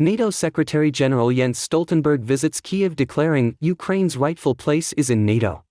NATO Secretary-General Jens Stoltenberg visits Kyiv declaring Ukraine's rightful place is in NATO.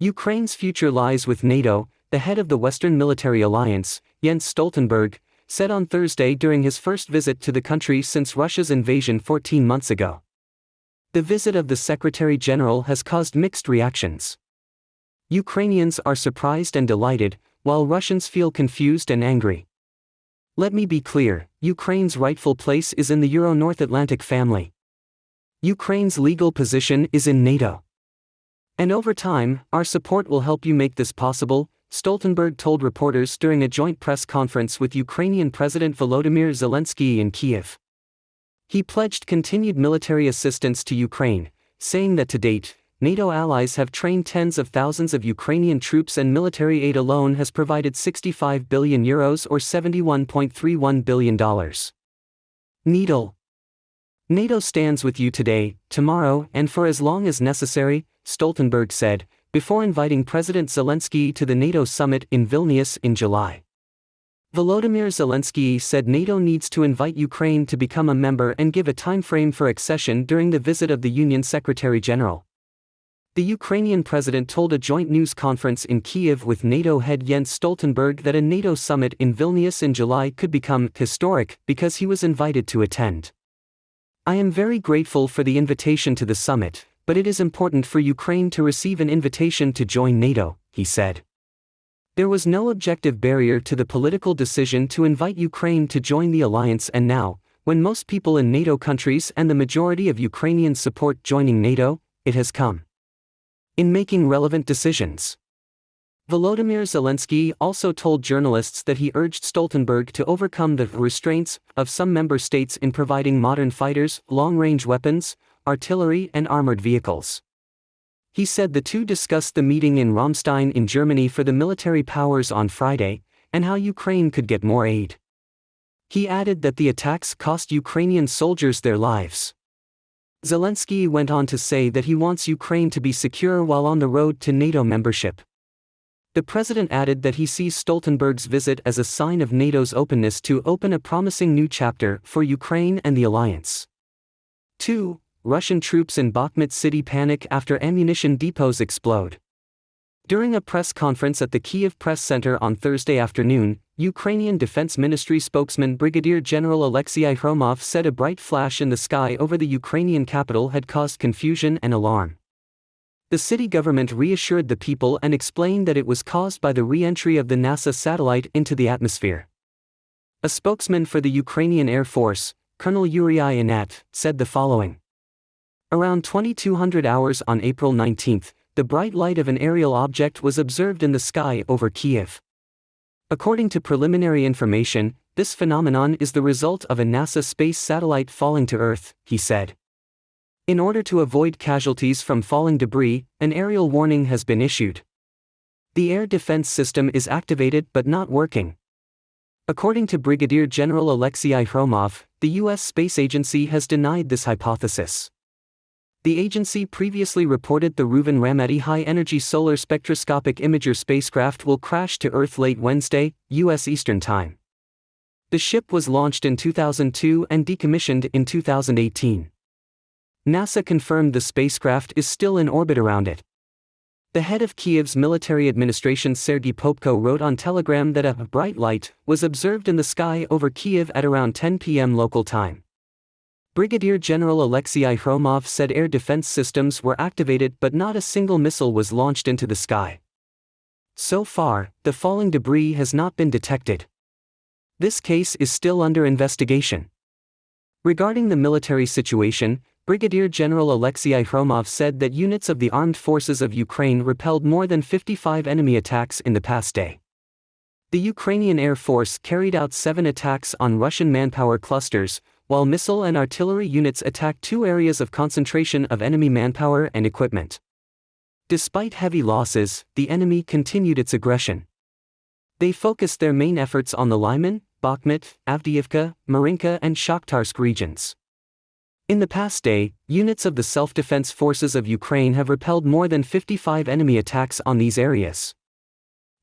Ukraine's future lies with NATO, the head of the Western Military Alliance, Jens Stoltenberg, said on Thursday during his first visit to the country since Russia's invasion 14 months ago. The visit of the Secretary-General has caused mixed reactions. Ukrainians are surprised and delighted, while Russians feel confused and angry. Let me be clear, Ukraine's rightful place is in the Euro-North Atlantic family. Ukraine's legal position is in NATO. And over time, our support will help you make this possible, Stoltenberg told reporters during a joint press conference with Ukrainian President Volodymyr Zelensky in Kyiv. He pledged continued military assistance to Ukraine, saying that to date, NATO allies have trained tens of thousands of Ukrainian troops and military aid alone has provided €65 billion or $71.31 billion. NATO stands with you today, tomorrow, and for as long as necessary, Stoltenberg said, before inviting President Zelensky to the NATO summit in Vilnius in July. Volodymyr Zelensky said NATO needs to invite Ukraine to become a member and give a timeframe for accession during the visit of the Union Secretary-General. The Ukrainian president told a joint news conference in Kyiv with NATO head Jens Stoltenberg that a NATO summit in Vilnius in July could become historic because he was invited to attend. I am very grateful for the invitation to the summit, but it is important for Ukraine to receive an invitation to join NATO, he said. There was no objective barrier to the political decision to invite Ukraine to join the alliance, and now, when most people in NATO countries and the majority of Ukrainians support joining NATO, it has come. In making relevant decisions. Volodymyr Zelensky also told journalists that he urged Stoltenberg to overcome the restraints of some member states in providing modern fighters, long-range weapons, artillery and armored vehicles. He said the two discussed the meeting in Ramstein in Germany for the military powers on Friday, and how Ukraine could get more aid. He added that the attacks cost Ukrainian soldiers their lives. Zelensky went on to say that he wants Ukraine to be secure while on the road to NATO membership. The president added that he sees Stoltenberg's visit as a sign of NATO's openness to open a promising new chapter for Ukraine and the alliance. 2. Russian troops in Bakhmut city panic after ammunition depots explode. During a press conference at the Kyiv Press Center on Thursday afternoon, Ukrainian Defense Ministry spokesman Brigadier General Alexei Hromov said a bright flash in the sky over the Ukrainian capital had caused confusion and alarm. The city government reassured the people and explained that it was caused by the re-entry of the NASA satellite into the atmosphere. A spokesman for the Ukrainian Air Force, Colonel Yuri Inat, said the following. Around 2200 hours on April 19, the bright light of an aerial object was observed in the sky over Kyiv. According to preliminary information, this phenomenon is the result of a NASA space satellite falling to Earth, he said. In order to avoid casualties from falling debris, an aerial warning has been issued. The air defense system is activated but not working. According to Brigadier General Alexei Hromov, the U.S. Space Agency has denied this hypothesis. The agency previously reported the Reuven Ramadi high-energy solar spectroscopic imager spacecraft will crash to Earth late Wednesday, U.S. Eastern Time. The ship was launched in 2002 and decommissioned in 2018. NASA confirmed the spacecraft is still in orbit around it. The head of Kyiv's military administration Sergei Popko wrote on Telegram that a bright light was observed in the sky over Kyiv at around 10 p.m. local time. Brigadier General Alexei Hromov said air defense systems were activated but not a single missile was launched into the sky. So far, the falling debris has not been detected. This case is still under investigation. Regarding the military situation, Brigadier General Alexei Hromov said that units of the armed forces of Ukraine repelled more than 55 enemy attacks in the past day. The Ukrainian Air Force carried out 7 attacks on Russian manpower clusters, while missile and artillery units attacked 2 areas of concentration of enemy manpower and equipment. Despite heavy losses, the enemy continued its aggression. They focused their main efforts on the Lyman, Bakhmut, Avdiivka, Marinka and Shakhtarsk regions. In the past day, units of the self-defense forces of Ukraine have repelled more than 55 enemy attacks on these areas.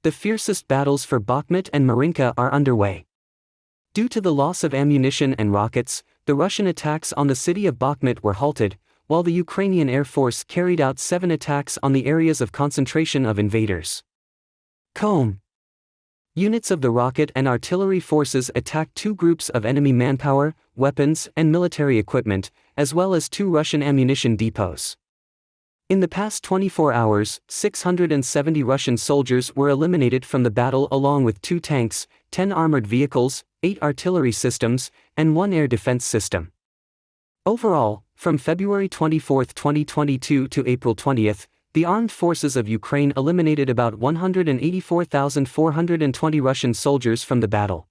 The fiercest battles for Bakhmut and Marinka are underway. Due to the loss of ammunition and rockets, the Russian attacks on the city of Bakhmut were halted, while the Ukrainian Air Force carried out 7 attacks on the areas of concentration of invaders. Comb. Units of the rocket and artillery forces attacked 2 groups of enemy manpower, weapons, and military equipment, as well as 2 Russian ammunition depots. In the past 24 hours, 670 Russian soldiers were eliminated from the battle along with 2 tanks, 10 armored vehicles, 8 artillery systems, and 1 air defense system. Overall, from February 24, 2022 to April 20, the armed forces of Ukraine eliminated about 184,420 Russian soldiers from the battle.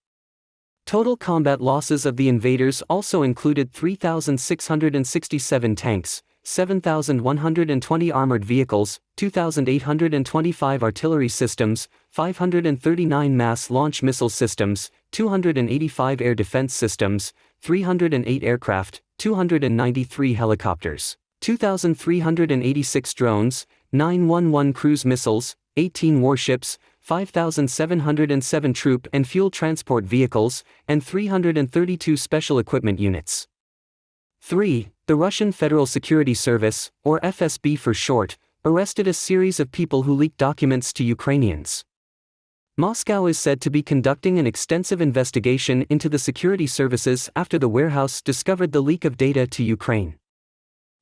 Total combat losses of the invaders also included 3,667 tanks, 7,120 armored vehicles, 2,825 artillery systems, 539 mass launch missile systems, 285 air defense systems, 308 aircraft, 293 helicopters, 2,386 drones, 911 cruise missiles, 18 warships, 5,707 troop and fuel transport vehicles, and 332 special equipment units. 3. The Russian Federal Security Service, or FSB for short, arrested a series of people who leaked documents to Ukrainians. Moscow is said to be conducting an extensive investigation into the security services after the warehouse discovered the leak of data to Ukraine.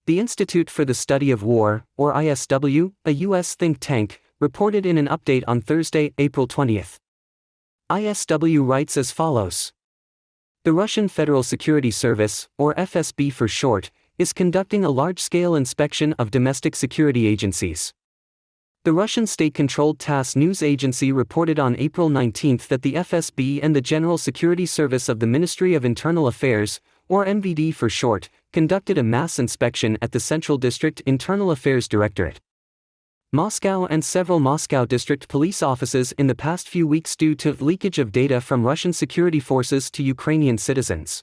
The Institute for the Study of War, or ISW, a U.S. think tank, reported in an update on Thursday, April 20. ISW writes as follows. The Russian Federal Security Service, or FSB for short, is conducting a large-scale inspection of domestic security agencies. The Russian state-controlled TASS news agency reported on April 19 that the FSB and the General Security Service of the Ministry of Internal Affairs, or MVD for short, conducted a mass inspection at the Central District Internal Affairs Directorate. Moscow and several Moscow district police offices in the past few weeks due to leakage of data from Russian security forces to Ukrainian citizens.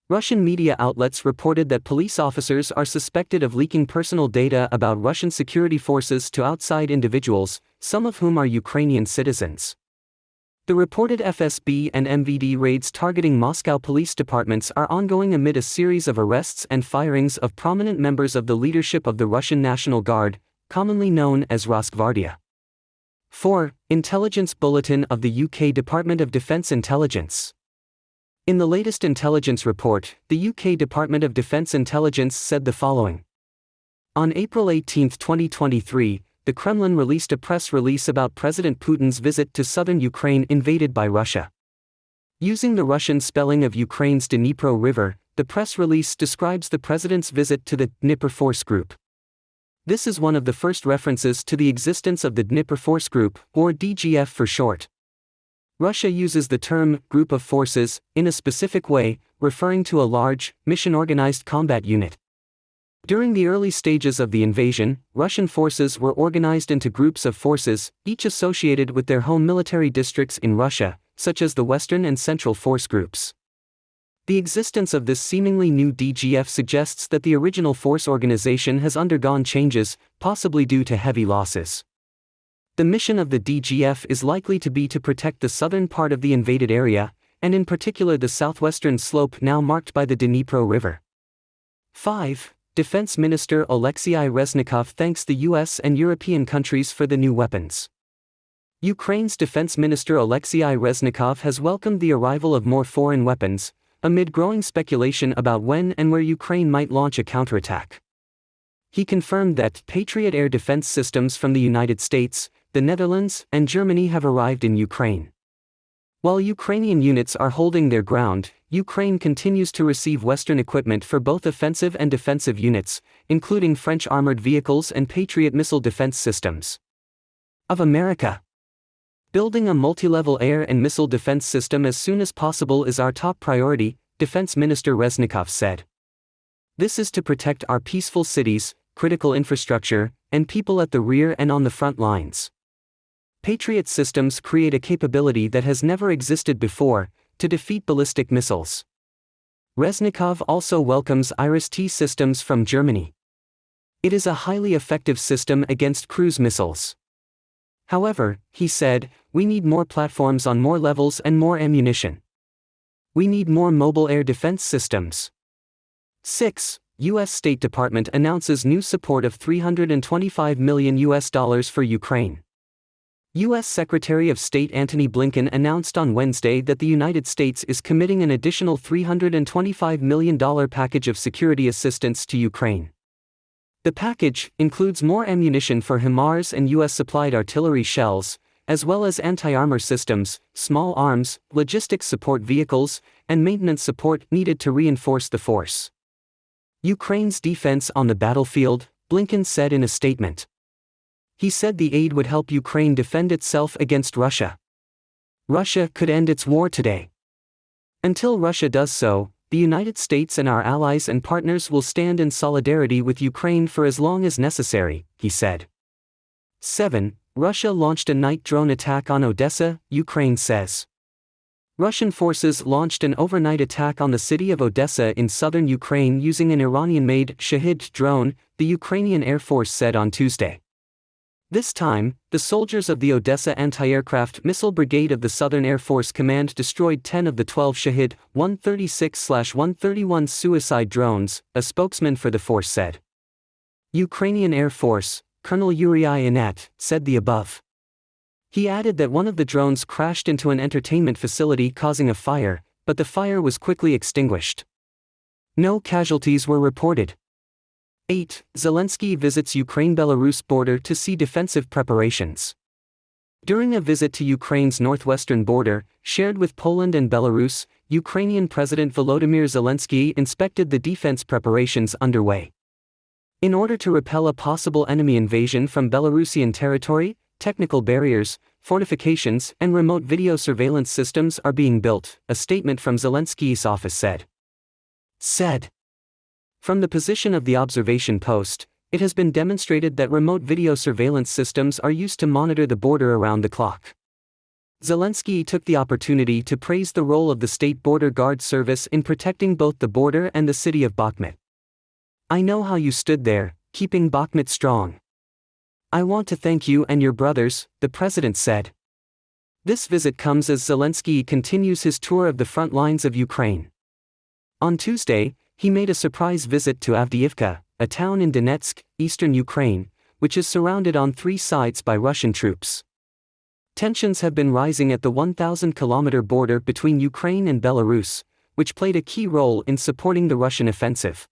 Russian media outlets reported that police officers are suspected of leaking personal data about Russian security forces to outside individuals, some of whom are Ukrainian citizens. The reported FSB and MVD raids targeting Moscow police departments are ongoing amid a series of arrests and firings of prominent members of the leadership of the Russian National Guard, commonly known as Rosgvardia. 4. Intelligence Bulletin of the UK Department of Defence Intelligence. In the latest intelligence report, the UK Department of Defence Intelligence said the following. On April 18, 2023, the Kremlin released a press release about President Putin's visit to southern Ukraine invaded by Russia. Using the Russian spelling of Ukraine's Dnipro River, the press release describes the president's visit to the Dnipro Force Group. This is one of the first references to the existence of the Dnipro Force Group, or DGF for short. Russia uses the term group of forces in a specific way, referring to a large, mission-organized combat unit. During the early stages of the invasion, Russian forces were organized into groups of forces, each associated with their home military districts in Russia, such as the Western and Central Force Groups. The existence of this seemingly new DGF suggests that the original force organization has undergone changes, possibly due to heavy losses. The mission of the DGF is likely to be to protect the southern part of the invaded area, and in particular the southwestern slope now marked by the Dnipro River. 5. Defense Minister Alexei Reznikov thanks the US and European countries for the new weapons. Ukraine's Defense Minister Alexei Reznikov has welcomed the arrival of more foreign weapons, amid growing speculation about when and where Ukraine might launch a counterattack. He confirmed that Patriot air defense systems from the United States, the Netherlands, and Germany have arrived in Ukraine. While Ukrainian units are holding their ground, Ukraine continues to receive Western equipment for both offensive and defensive units, including French armored vehicles and Patriot missile defense systems. Of America. Building a multi-level air and missile defense system as soon as possible is our top priority, Defense Minister Reznikov said. This is to protect our peaceful cities, critical infrastructure, and people at the rear and on the front lines. Patriot systems create a capability that has never existed before, to defeat ballistic missiles. Reznikov also welcomes IRIS-T systems from Germany. It is a highly effective system against cruise missiles. However, he said, we need more platforms on more levels and more ammunition. We need more mobile air defense systems. 6. U.S. State Department announces new support of $325 million for Ukraine. U.S. Secretary of State Antony Blinken announced on Wednesday that the United States is committing an additional $325 million package of security assistance to Ukraine. The package includes more ammunition for HIMARS and U.S.-supplied artillery shells, as well as anti-armor systems, small arms, logistics support vehicles, and maintenance support needed to reinforce the force. Ukraine's defense on the battlefield, Blinken said in a statement. He said the aid would help Ukraine defend itself against Russia. Russia could end its war today. Until Russia does so, the United States and our allies and partners will stand in solidarity with Ukraine for as long as necessary, he said. 7. Russia launched a night drone attack on Odessa, Ukraine says. Russian forces launched an overnight attack on the city of Odessa in southern Ukraine using an Iranian-made Shahid drone, the Ukrainian Air Force said on Tuesday. This time, the soldiers of the Odessa Anti-Aircraft Missile Brigade of the Southern Air Force Command destroyed 10 of the 12 Shahid 136/131 suicide drones, a spokesman for the force said. Ukrainian Air Force, Colonel Yuri Inat, said the above. He added that one of the drones crashed into an entertainment facility causing a fire, but the fire was quickly extinguished. No casualties were reported. 8. Zelensky visits Ukraine-Belarus border to see defensive preparations. During a visit to Ukraine's northwestern border, shared with Poland and Belarus, Ukrainian President Volodymyr Zelensky inspected the defense preparations underway. In order to repel a possible enemy invasion from Belarusian territory, technical barriers, fortifications, and remote video surveillance systems are being built, a statement from Zelensky's office said. From the position of the observation post, it has been demonstrated that remote video surveillance systems are used to monitor the border around the clock. Zelensky took the opportunity to praise the role of the State Border Guard Service in protecting both the border and the city of Bakhmut. I know how you stood there, keeping Bakhmut strong. I want to thank you and your brothers, the president said. This visit comes as Zelensky continues his tour of the front lines of Ukraine. On Tuesday, he made a surprise visit to Avdiivka, a town in Donetsk, eastern Ukraine, which is surrounded on 3 sides by Russian troops. Tensions have been rising at the 1,000-kilometer border between Ukraine and Belarus, which played a key role in supporting the Russian offensive.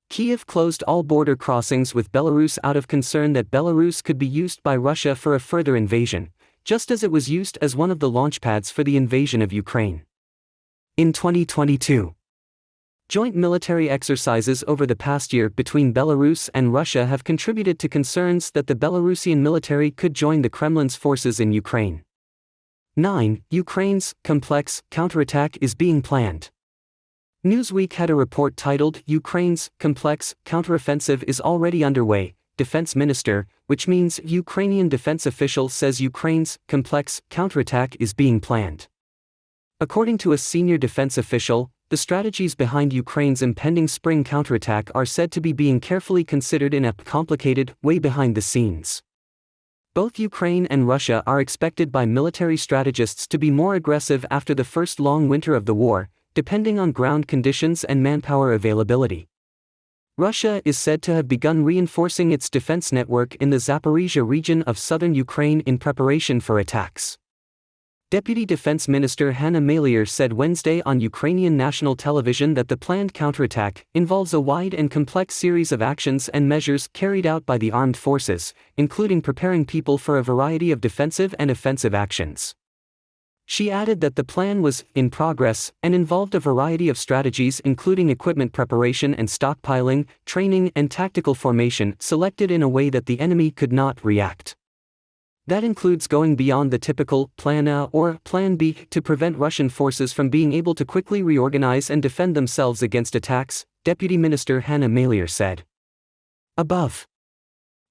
Kyiv closed all border crossings with Belarus out of concern that Belarus could be used by Russia for a further invasion, just as it was used as one of the launchpads for the invasion of Ukraine. In 2022, joint military exercises over the past year between Belarus and Russia have contributed to concerns that the Belarusian military could join the Kremlin's forces in Ukraine. 9. Ukraine's complex counterattack is being planned. Newsweek had a report titled Ukraine's complex counteroffensive is already underway, Defense Minister, which means Ukrainian defense official says Ukraine's complex counterattack is being planned. According to a senior defense official, the strategies behind Ukraine's impending spring counterattack are said to be being carefully considered in a complicated way behind the scenes. Both Ukraine and Russia are expected by military strategists to be more aggressive after the first long winter of the war, depending on ground conditions and manpower availability. Russia is said to have begun reinforcing its defense network in the Zaporizhzhia region of southern Ukraine in preparation for attacks. Deputy Defense Minister Hanna Maliar said Wednesday on Ukrainian national television that the planned counterattack involves a wide and complex series of actions and measures carried out by the armed forces, including preparing people for a variety of defensive and offensive actions. She added that the plan was in progress and involved a variety of strategies including equipment preparation and stockpiling, training and tactical formation selected in a way that the enemy could not react. That includes going beyond the typical Plan A or Plan B to prevent Russian forces from being able to quickly reorganize and defend themselves against attacks, Deputy Minister Hanna Maliar said. Above.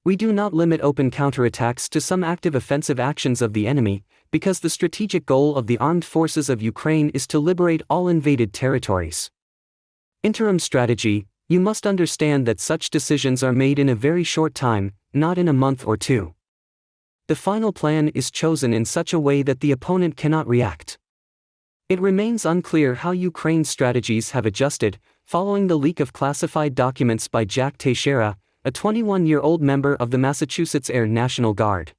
We do not limit open counterattacks to some active offensive actions of the enemy, because the strategic goal of the armed forces of Ukraine is to liberate all invaded territories. Interim strategy, you must understand that such decisions are made in a very short time, not in a month or two. The final plan is chosen in such a way that the opponent cannot react. It remains unclear how Ukraine's strategies have adjusted, following the leak of classified documents by Jack Teixeira, a 21-year-old member of the Massachusetts Air National Guard.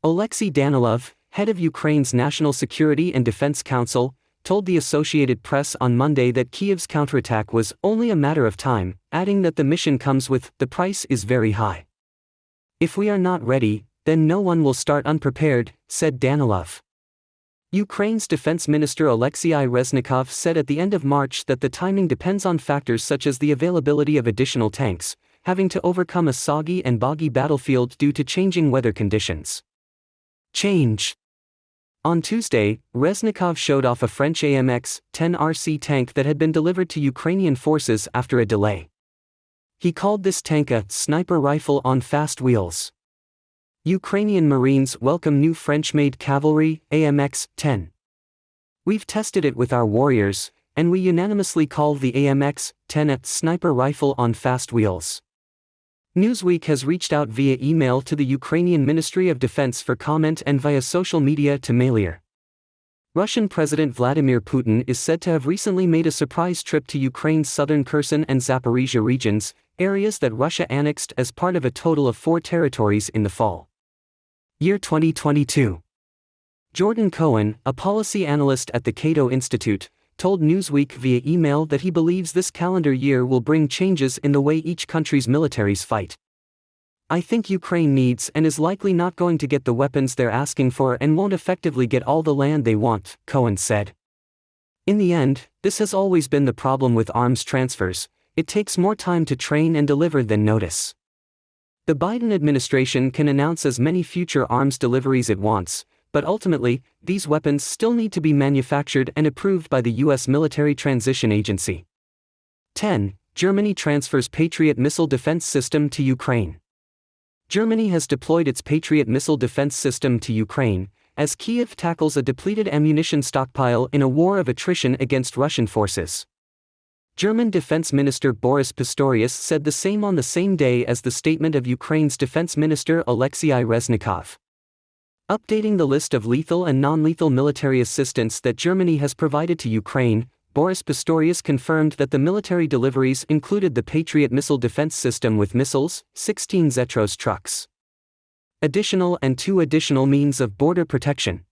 Oleksiy Danilov, head of Ukraine's National Security and Defense Council, told the Associated Press on Monday that Kyiv's counterattack was only a matter of time, adding that the mission comes with "the price is very high. If we are not ready, then no one will start unprepared," said Danilov. Ukraine's defense minister Oleksiy Reznikov said at the end of March that the timing depends on factors such as the availability of additional tanks, having to overcome a soggy and boggy battlefield due to changing weather conditions. On Tuesday, Reznikov showed off a French AMX-10 RC tank that had been delivered to Ukrainian forces after a delay. He called this tank a sniper rifle on fast wheels. Ukrainian Marines welcome new French-made cavalry, AMX-10. We've tested it with our warriors, and we unanimously call the AMX-10 a sniper rifle on fast wheels. Newsweek has reached out via email to the Ukrainian Ministry of Defense for comment and via social media to Mailier. Russian President Vladimir Putin is said to have recently made a surprise trip to Ukraine's southern Kherson and Zaporizhia regions, areas that Russia annexed as part of a total of 4 territories in the fall. Year 2022. Jordan Cohen, a policy analyst at the Cato Institute, told Newsweek via email that he believes this calendar year will bring changes in the way each country's militaries fight. "I think Ukraine needs and is likely not going to get the weapons they're asking for and won't effectively get all the land they want," Cohen said. "In the end, this has always been the problem with arms transfers: it takes more time to train and deliver than notice. The Biden administration can announce as many future arms deliveries it wants, but ultimately, these weapons still need to be manufactured and approved by the U.S. Military Transition Agency." 10. Germany transfers Patriot missile defense system to Ukraine. Germany has deployed its Patriot missile defense system to Ukraine, as Kyiv tackles a depleted ammunition stockpile in a war of attrition against Russian forces. German Defense Minister Boris Pistorius said the same on the same day as the statement of Ukraine's Defense Minister Oleksiy Reznikov. Updating the list of lethal and non-lethal military assistance that Germany has provided to Ukraine, Boris Pistorius confirmed that the military deliveries included the Patriot missile defense system with missiles, 16 Zetros trucks, additional and 2 additional means of border protection.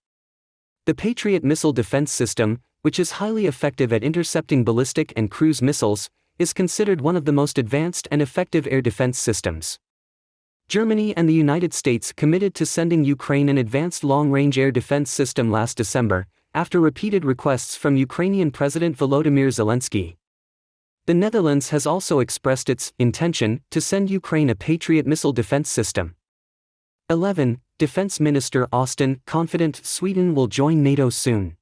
The Patriot missile defense system, which is highly effective at intercepting ballistic and cruise missiles, is considered one of the most advanced and effective air defense systems. Germany and the United States committed to sending Ukraine an advanced long-range air defense system last December, after repeated requests from Ukrainian President Volodymyr Zelensky. The Netherlands has also expressed its intention to send Ukraine a Patriot missile defense system. 11. Defense Minister Austin confident Sweden will join NATO soon.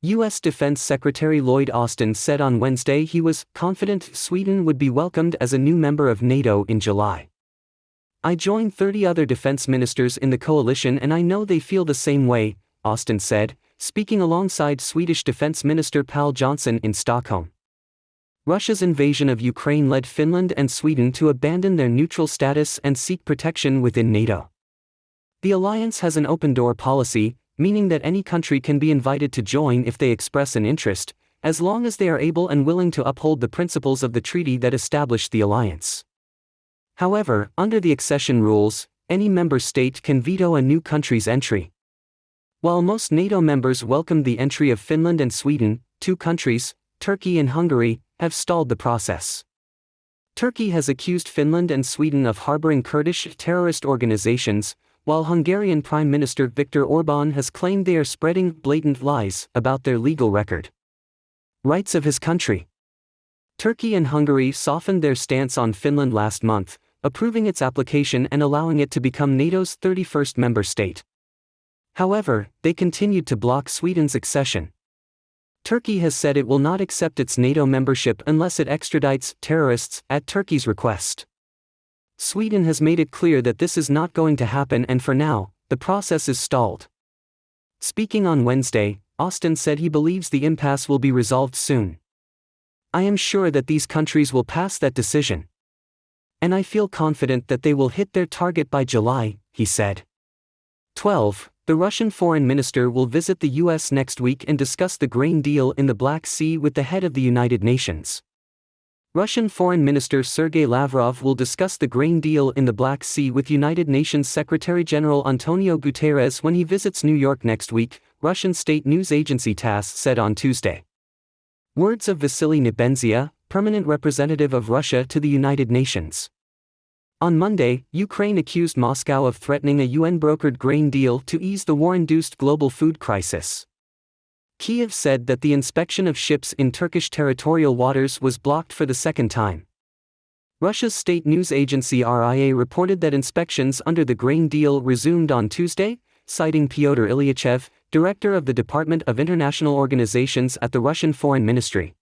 U.S. Defense Secretary Lloyd Austin said on Wednesday he was confident Sweden would be welcomed as a new member of NATO in July. "I joined 30 other defense ministers in the coalition and I know they feel the same way," Austin said, speaking alongside Swedish Defense Minister Pål Jonson in Stockholm. Russia's invasion of Ukraine led Finland and Sweden to abandon their neutral status and seek protection within NATO. The alliance has an open-door policy, meaning that any country can be invited to join if they express an interest, as long as they are able and willing to uphold the principles of the treaty that established the alliance. However, under the accession rules, any member state can veto a new country's entry. While most NATO members welcomed the entry of Finland and Sweden, 2 countries, Turkey and Hungary, have stalled the process. Turkey has accused Finland and Sweden of harboring Kurdish terrorist organizations, while Hungarian Prime Minister Viktor Orbán has claimed they are spreading blatant lies about their legal record. Rights of his country. Turkey and Hungary softened their stance on Finland last month, approving its application and allowing it to become NATO's 31st member state. However, they continued to block Sweden's accession. Turkey has said it will not accept its NATO membership unless it extradites terrorists at Turkey's request. Sweden has made it clear that this is not going to happen and for now, the process is stalled. Speaking on Wednesday, Austin said he believes the impasse will be resolved soon. "I am sure that these countries will pass that decision. And I feel confident that they will hit their target by July," he said. 12. The Russian foreign minister will visit the U.S. next week and discuss the grain deal in the Black Sea with the head of the United Nations. Russian Foreign Minister Sergei Lavrov will discuss the grain deal in the Black Sea with United Nations Secretary-General Antonio Guterres when he visits New York next week, Russian state news agency TASS said on Tuesday. Words of Vasily Nebenzia, permanent representative of Russia to the United Nations. On Monday, Ukraine accused Moscow of threatening a UN-brokered grain deal to ease the war-induced global food crisis. Kyiv said that the inspection of ships in Turkish territorial waters was blocked for the second time. Russia's state news agency RIA reported that inspections under the grain deal resumed on Tuesday, citing Pyotr Ilyachev, director of the Department of International Organizations at the Russian Foreign Ministry.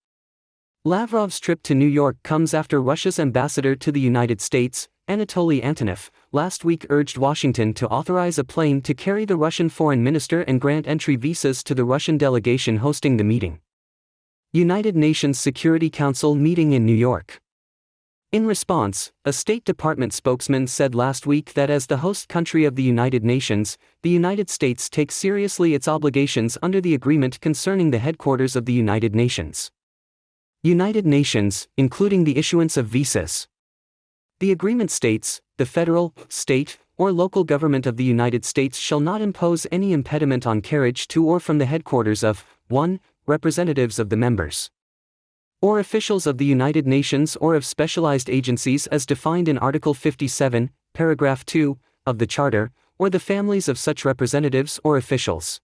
Lavrov's trip to New York comes after Russia's ambassador to the United States, Anatoly Antonov, last week urged Washington to authorize a plane to carry the Russian foreign minister and grant entry visas to the Russian delegation hosting the meeting. United Nations Security Council meeting in New York. In response, a State Department spokesman said last week that as the host country of the United Nations, the United States takes seriously its obligations under the agreement concerning the headquarters of the United Nations. United Nations, including the issuance of visas. The agreement states, the federal, state, or local government of the United States shall not impose any impediment on carriage to or from the headquarters of 1. Representatives of the members or officials of the United Nations or of specialized agencies as defined in Article 57, Paragraph 2, of the Charter, or the families of such representatives or officials.